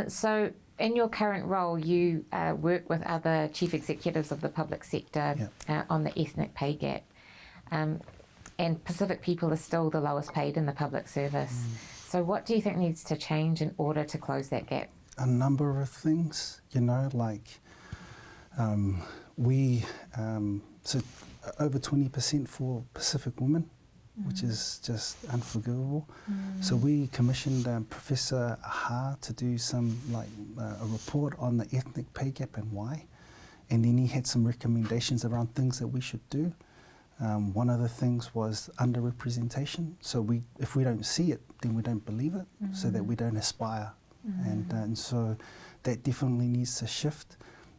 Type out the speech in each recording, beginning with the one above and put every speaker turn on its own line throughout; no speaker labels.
So in your current role, you work with other chief executives of the public sector on the ethnic pay gap. And Pacific people are still the lowest paid in the public service. So what do you think needs to change in order to close that gap?
A number of things, you know, like so over 20% for Pacific women, which is just unforgivable. So we commissioned Professor Aha to do some a report on the ethnic pay gap and why. And then he had some recommendations around things that we should do. One of the things was underrepresentation. So if we don't see it, then we don't believe it, so that we don't aspire. And so that definitely needs to shift.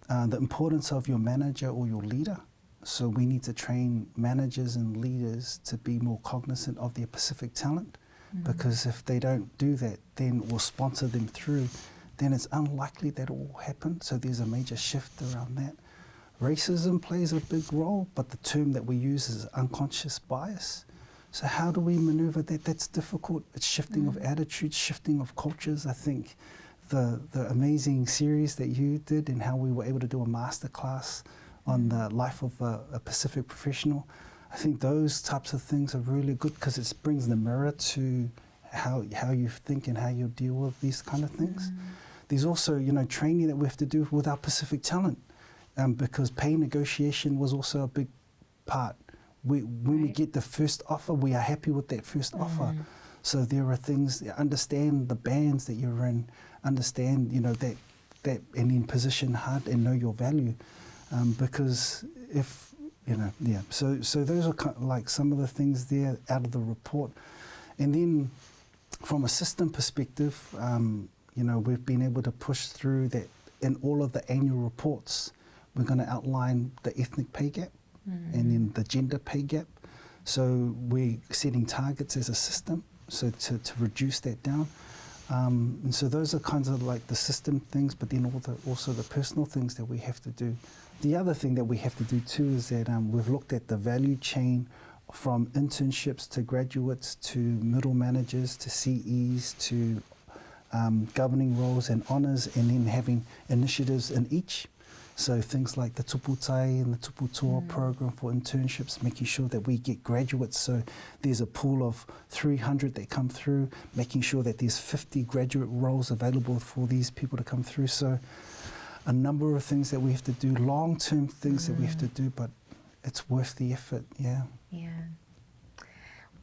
The importance of your manager or your leader. So we need to train managers and leaders to be more cognizant of their Pacific talent, because if they don't do that, then we'll sponsor them through, then it's unlikely that it will happen. So there's a major shift around that. Racism plays a big role, but the term that we use is unconscious bias. So how do we maneuver that? That's difficult. It's shifting of attitudes, shifting of cultures. I think the amazing series that you did and how we were able to do a masterclass on the life of a Pacific professional, I think those types of things are really good, because it brings the mirror to how you think and how you deal with these kind of things. There's also, you know, training that we have to do with our Pacific talent, because pay negotiation was also a big part. When we get the first offer, we are happy with that first offer. So there are things, understand the bands that you're in, understand, you know, that and then position hard and know your value. Because if, you know, so those are kind of like some of the things there out of the report. And then from a system perspective, you know, we've been able to push through that in all of the annual reports. We're going to outline the ethnic pay gap and then the gender pay gap. So we're setting targets as a system, so to reduce that down. And so those are kinds of like the system things, but then also the personal things that we have to do. The other thing that we have to do too is that we've looked at the value chain from internships to graduates to middle managers to CEs to governing roles and honours, and then having initiatives in each. So things like the Tuputai and the Tuputoa program for internships, making sure that we get graduates. So there's a pool of 300 that come through, making sure that there's 50 graduate roles available for these people to come through. So a number of things that we have to do, long-term things that we have to do, but it's worth the effort, Yeah.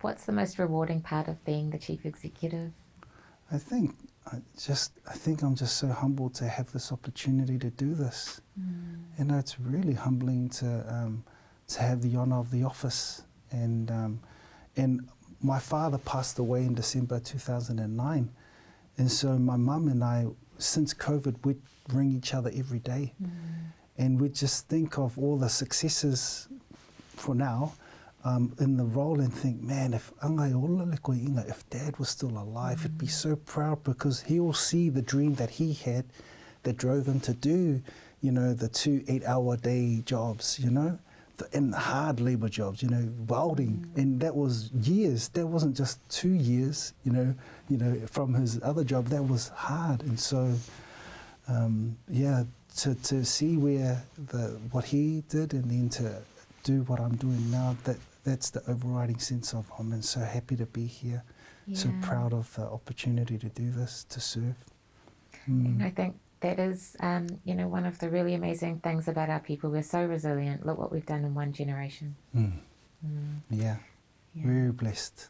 What's the most rewarding part of being the chief executive?
I think I'm just so humbled to have this opportunity to do this. You know, it's really humbling to have the honour of the office. And my father passed away in December 2009, and so my mum and I, since COVID, we'd ring each other every day, and we'd just think of all the successes for now. In the role, and think, man, if Dad was still alive, he'd be so proud, because he'll see the dream that he had that drove him to do, you know, the 2 8-hour day jobs, you know, and the hard labour jobs, you know, welding, and that was years. That wasn't just 2 years, you know, from his other job. That was hard, and so to see what he did, and then to do what I'm doing now, that's the overriding sense of I'm so happy to be here, so proud of the opportunity to do this, to serve.
And I think that is, you know, one of the really amazing things about our people. We're so resilient. Look what we've done in one generation.
Yeah, very blessed.